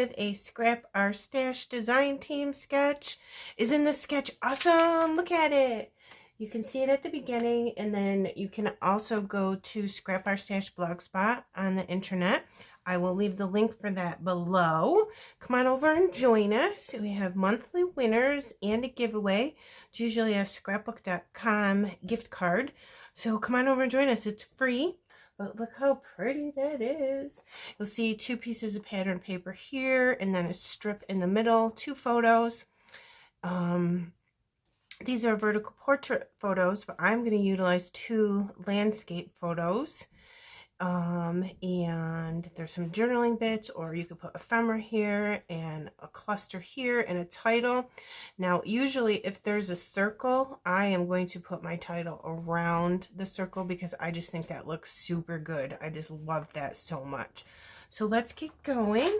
with a Scrap Our Stash design team sketch. Isn't this sketch awesome? Look at it. You can see it at the beginning, and then you can also go to Scrap Our Stash blogspot on the internet. I will leave the link for that below. Come on over and join us. We have monthly winners and a giveaway. It's usually a scrapbook.com gift card. So come on over and join us. It's free. But look how pretty that is. You'll see 2 pieces of pattern paper here, and then a strip in the middle, 2 photos. These are vertical portrait photos, but I'm going to utilize 2 landscape photos. And there's some journaling bits, or you could put ephemera here and a cluster here and a title. Now, usually if there's a circle, I am going to put my title around the circle because I just think that looks super good. I just love that so much. So let's get going.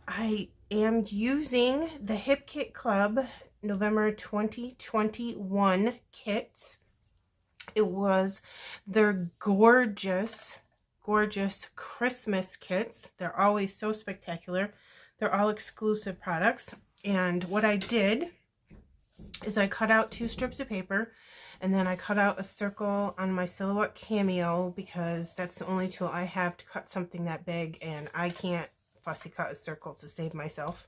I am using the Hip Kit Club November 2021 kits. It was their gorgeous Christmas kits. They're always so spectacular. They're all exclusive products. And what I did is I cut out 2 strips of paper, and then I cut out a circle on my Silhouette Cameo because that's the only tool I have to cut something that big, and I can't fussy cut a circle to save myself.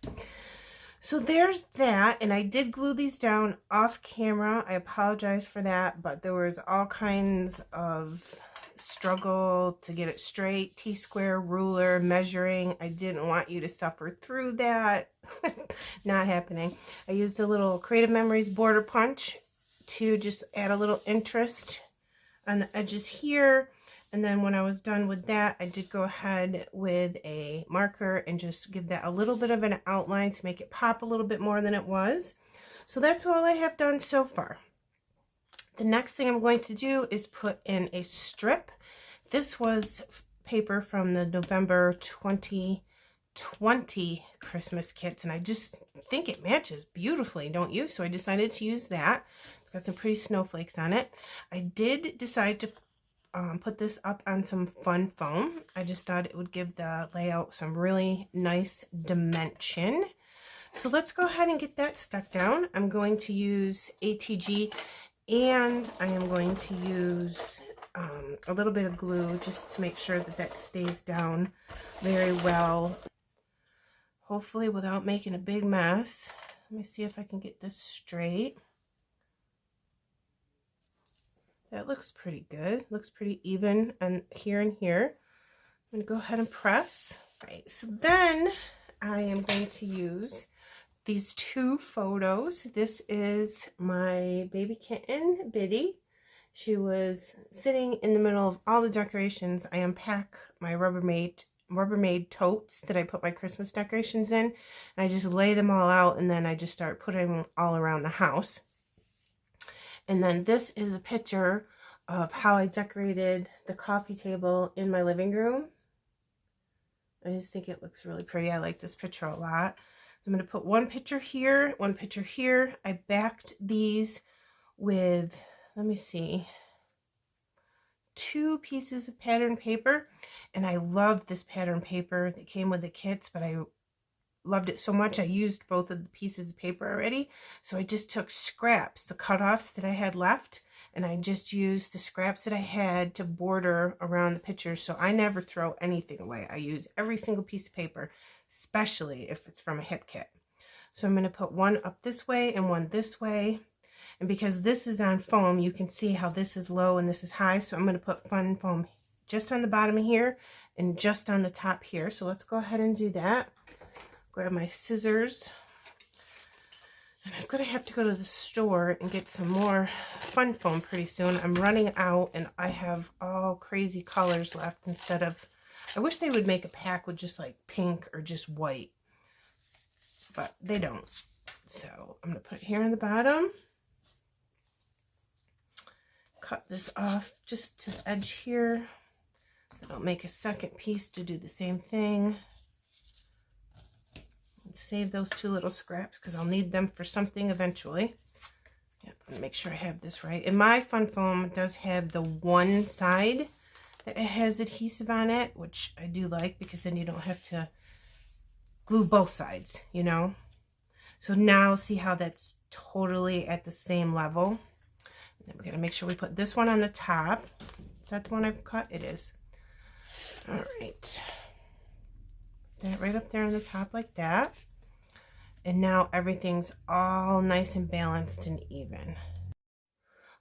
So there's that, and I did glue these down off camera. I apologize for that, but there was all kinds of struggle to get it straight. T-square, ruler, measuring. I didn't want you to suffer through that. Not happening. I used a little Creative Memories border punch to just add a little interest on the edges here. And then when I was done with that, I did go ahead with a marker and just give that a little bit of an outline to make it pop a little bit more than it was. So that's all I have done so far. The next thing I'm going to do is put in a strip. This was paper from the November 2020 Christmas kits, and I just think it matches beautifully, don't you? So I decided to use that. It's got some pretty snowflakes on it. I did decide to put this up on some fun foam. I just thought it would give the layout some really nice dimension. So let's go ahead and get that stuck down. I'm going to use ATG, and I am going to use a little bit of glue just to make sure that that stays down very well, hopefully without making a big mess. Let me see if I can get this straight. That looks pretty good. Looks pretty even and here. I'm going to go ahead and press. All right, so then I am going to use these 2 photos. This is my baby kitten, Biddy. She was sitting in the middle of all the decorations. I unpack my Rubbermaid totes that I put my Christmas decorations in, and I just lay them all out, and then I just start putting them all around the house. And then this is a picture of how I decorated the coffee table in my living room. I just think it looks really pretty. I like this picture a lot. I'm going to put one picture here, one picture here. I backed these with, let me see, 2 pieces of pattern paper. And I love this pattern paper that came with the kits, but I loved it so much I used both of the pieces of paper already. So I just took scraps, the cutoffs that I had left, and I just used the scraps that I had to border around the pictures. So I never throw anything away. I use every single piece of paper, especially if it's from a hip kit. So I'm going to put one up this way and one this way. And because this is on foam, you can see how this is low and this is high. So I'm going to put fun foam just on the bottom here and just on the top here. So let's go ahead and do that. Grab my scissors, and I'm going to have to go to the store and get some more fun foam pretty soon. I'm running out, and I have all crazy colors left instead of, I wish they would make a pack with just like pink or just white, but they don't. So I'm going to put it here on the bottom, cut this off just to the edge here. I'll make a second piece to do the same thing. Save those 2 little scraps because I'll need them for something eventually. Yep, make sure I have this right. And my fun foam does have the one side that it has adhesive on it, which I do like because then you don't have to glue both sides, you know. So now see how that's totally at the same level. And then we're going to make sure we put this one on the top. Is that the one I've cut? It is. All right. Put that right up there on the top like that. And now everything's all nice and balanced and even.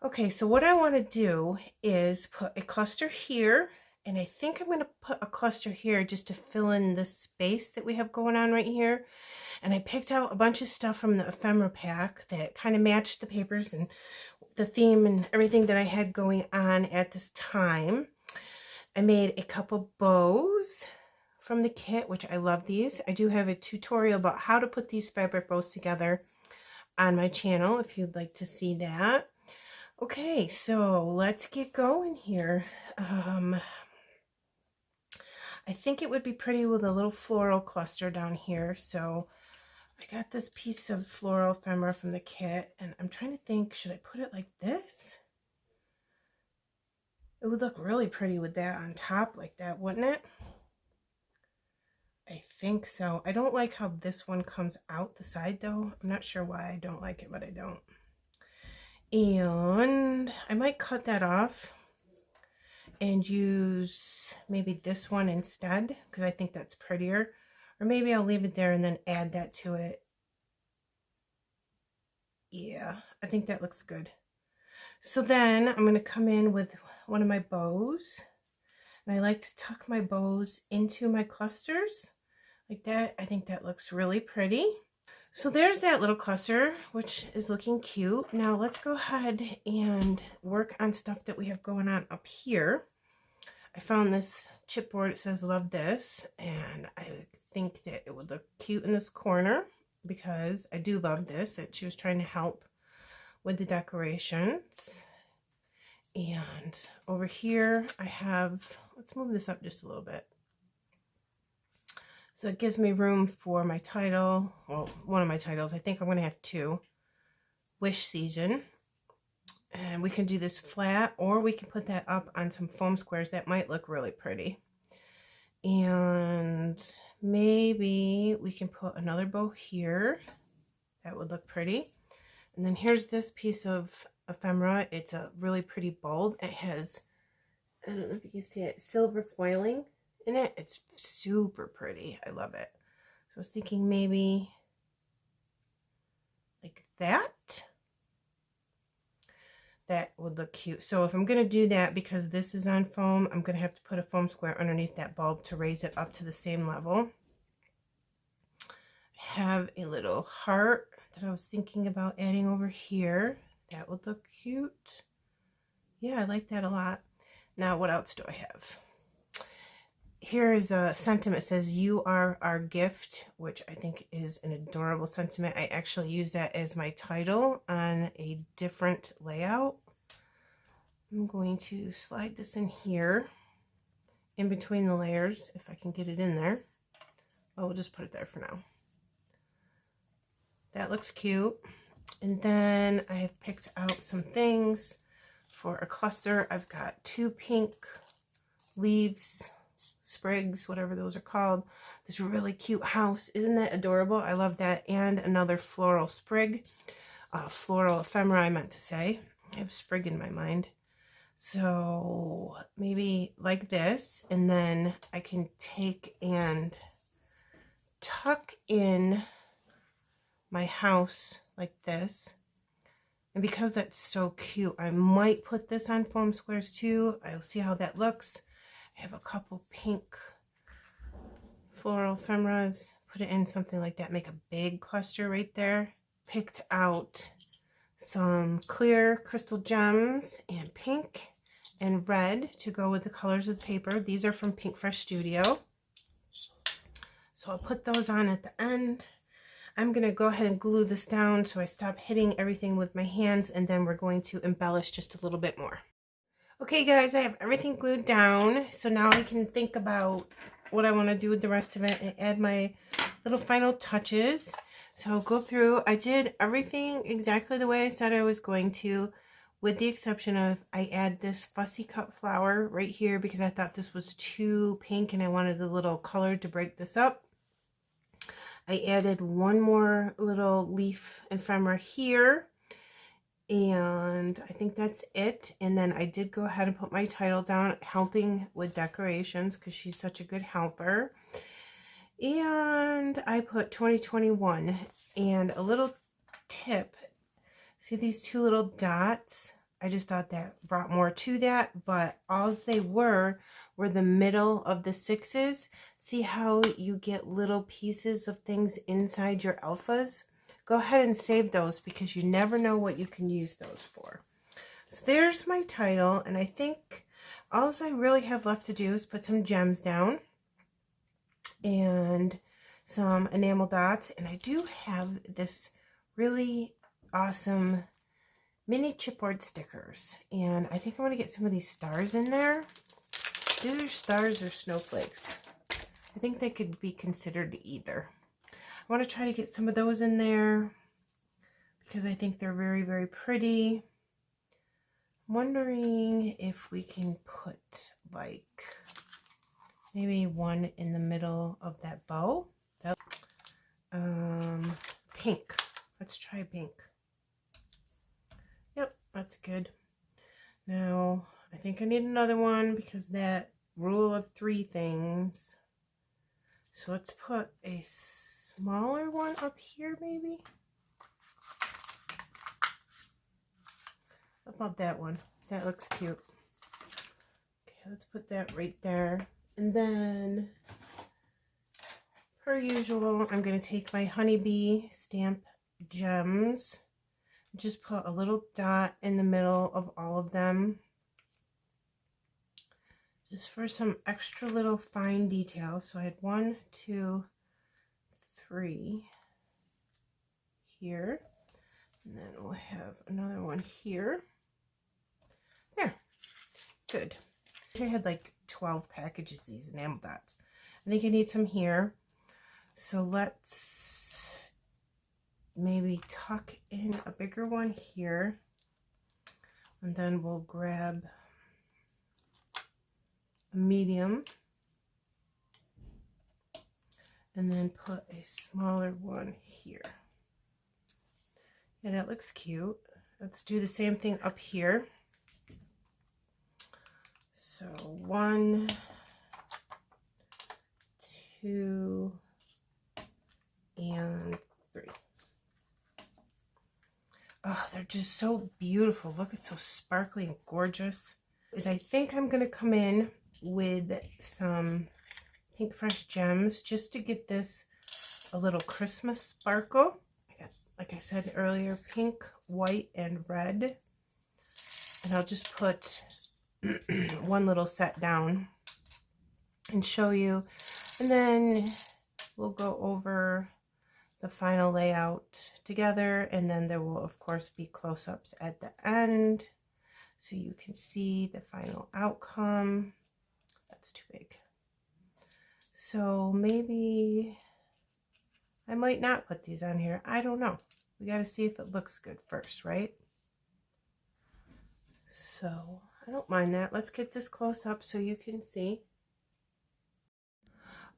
Okay, so what I want to do is put a cluster here, and I think I'm going to put a cluster here just to fill in this space that we have going on right here. And I picked out a bunch of stuff from the ephemera pack that kind of matched the papers and the theme and everything that I had going on at this time. I made a couple bows from the kit, which I love these. I do have a tutorial about how to put these fabric bows together on my channel if you'd like to see that. Okay, so let's get going here. I think it would be pretty with a little floral cluster down here. So I got this piece of floral ephemera from the kit, and I'm trying to think, should I put it like this? It would look really pretty with that on top like that, wouldn't it? I think so. I don't like how this one comes out the side though. I'm not sure why I don't like it, but I don't. And I might cut that off and use maybe this one instead, because I think that's prettier. Or maybe I'll leave it there and then add that to it. Yeah, I think that looks good. So then I'm going to come in with one of my bows. And I like to tuck my bows into my clusters like that. I think that looks really pretty. So there's that little cluster, which is looking cute. Now let's go ahead and work on stuff that we have going on up here. I found this chipboard. It says love this, and I think that it would look cute in this corner because I do love this, that she was trying to help with the decorations. And over here I have, let's move this up just a little bit. So it gives me room for my title, well, one of my titles. I think I'm going to have two. Wish Season. And we can do this flat, or we can put that up on some foam squares. That might look really pretty. And maybe we can put another bow here. That would look pretty. And then here's this piece of ephemera. It's a really pretty bulb. It has, I don't know if you can see it, silver foiling in it. It's super pretty. I love it. So I was thinking maybe like that. That would look cute. So if I'm going to do that, because this is on foam, I'm going to have to put a foam square underneath that bulb to raise it up to the same level. I have a little heart that I was thinking about adding over here. That would look cute. Yeah, I like that a lot. Now, what else do I have? Here is a sentiment. It says, "You are our gift," which I think is an adorable sentiment. I actually use that as my title on a different layout. I'm going to slide this in here, in between the layers, if I can get it in there. Oh, we'll just put it there for now. That looks cute. And then I have picked out some things for a cluster. I've got two pink leaves, sprigs, whatever those are called. This really cute house. Isn't that adorable? I love that. And another floral sprig. Floral ephemera, I meant to say. I have sprig in my mind. So maybe like this. And then I can take and tuck in my house like this. And because that's so cute, I might put this on foam squares too. I'll see how that looks. I have a couple pink floral ephemeras. Put it in something like that. Make a big cluster right there. Picked out some clear crystal gems and pink and red to go with the colors of the paper. These are from Pink Fresh Studio. So I'll put those on at the end. I'm going to go ahead and glue this down so I stop hitting everything with my hands, and then we're going to embellish just a little bit more. Okay guys, I have everything glued down, so now I can think about what I want to do with the rest of it and add my little final touches. So I'll go through. I did everything exactly the way I said I was going to, with the exception of I add this fussy cut flower right here because I thought this was too pink and I wanted a little color to break this up. I added one more little leaf ephemera here, and I think that's it. And then I did go ahead and put my title down, helping with decorations, because she's such a good helper. And I put 2021. And a little tip, see these two little dots? I just thought that brought more to that, but all they were the middle of the sixes. See how you get little pieces of things inside your alphas? Go ahead and save those, because you never know what you can use those for. So there's my title, and I think all I really have left to do is put some gems down and some enamel dots. And I do have this really awesome mini chipboard stickers, and I think I want to get some of these stars in there. These are stars or snowflakes. I think they could be considered either. I want to try to get some of those in there because I think they're very, very pretty. I'm wondering if we can put like maybe one in the middle of that bow. Pink. Let's try pink. Yep, that's good. Now, I think I need another one because that rule of 3 things. So let's put a smaller one up here maybe. How about that one? That looks cute. Okay, let's put that right there. And then, per usual, I'm going to take my honeybee stamp gems. Just put a little dot in the middle of all of them, just for some extra little fine details. So I had 1, 2, 3 here, and then we'll have another one here. There, good. I had like 12 packages of these enamel dots. I think I need some here, so let's maybe tuck in a bigger one here, and then we'll grab a medium and then put a smaller one here. Yeah, that looks cute. Let's do the same thing up here. So 1, 2, and 3. Oh, they're just so beautiful. Look, it's so sparkly and gorgeous. I think I'm going to come in with some Pink Fresh gems just to give this a little Christmas sparkle. I got, like I said earlier, pink, white, and red. And I'll just put one little set down and show you. And then we'll go over the final layout together, and then there will of course be close-ups at the end so you can see the final outcome. That's too big, so maybe I might not put these on here. I don't know. We got to see if it looks good first, right? So I don't mind that. Let's get this close up so you can see.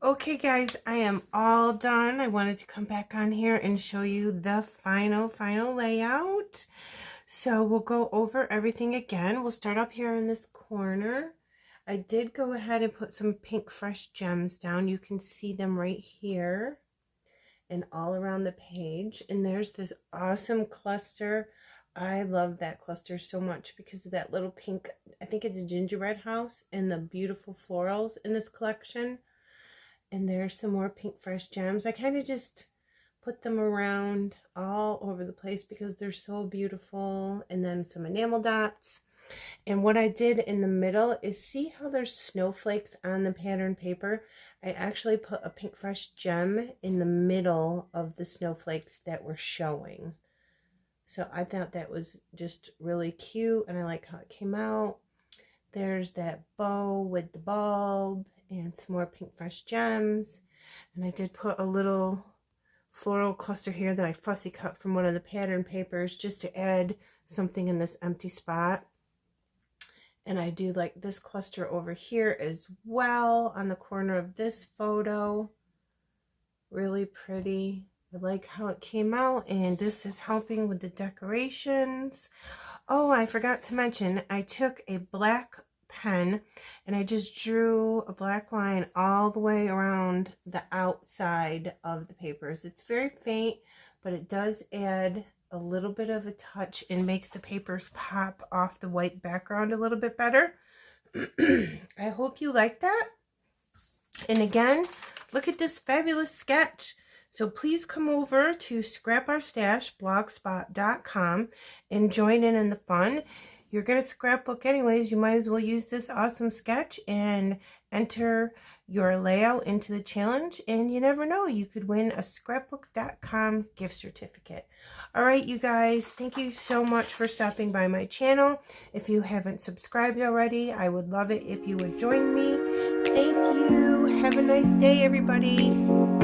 Okay guys, I am all done. I wanted to come back on here and show you the final layout. So we'll go over everything again. We'll start up here in this corner. I did go ahead and put some Pink Fresh gems down. You can see them right here and all around the page. And there's this awesome cluster. I love that cluster so much because of that little pink, I think it's a gingerbread house, and the beautiful florals in this collection. And there's some more Pink Fresh gems. I kind of just put them around all over the place because they're so beautiful. And then some enamel dots. And what I did in the middle is, see how there's snowflakes on the pattern paper? I actually put a Pink Fresh gem in the middle of the snowflakes that were showing. So I thought that was just really cute, and I like how it came out. There's that bow with the bulb and some more Pink Fresh gems. And I did put a little floral cluster here that I fussy cut from one of the pattern papers just to add something in this empty spot. And I do like this cluster over here as well on the corner of this photo. Really pretty. I like how it came out, and this is helping with the decorations. Oh, I forgot to mention, I took a black pen and I just drew a black line all the way around the outside of the papers. It's very faint, but it does add a little bit of a touch and makes the papers pop off the white background a little bit better. I hope you like that. And again, look at this fabulous sketch. So please come over to scrap-our-stash blogspot.com and join in the fun. You're going to scrapbook anyways. You might as well use this awesome sketch and enter your layout into the challenge. And you never know, you could win a scrapbook.com gift certificate. All right, you guys, thank you so much for stopping by my channel. If you haven't subscribed already, I would love it if you would join me. Thank you. Have a nice day, everybody.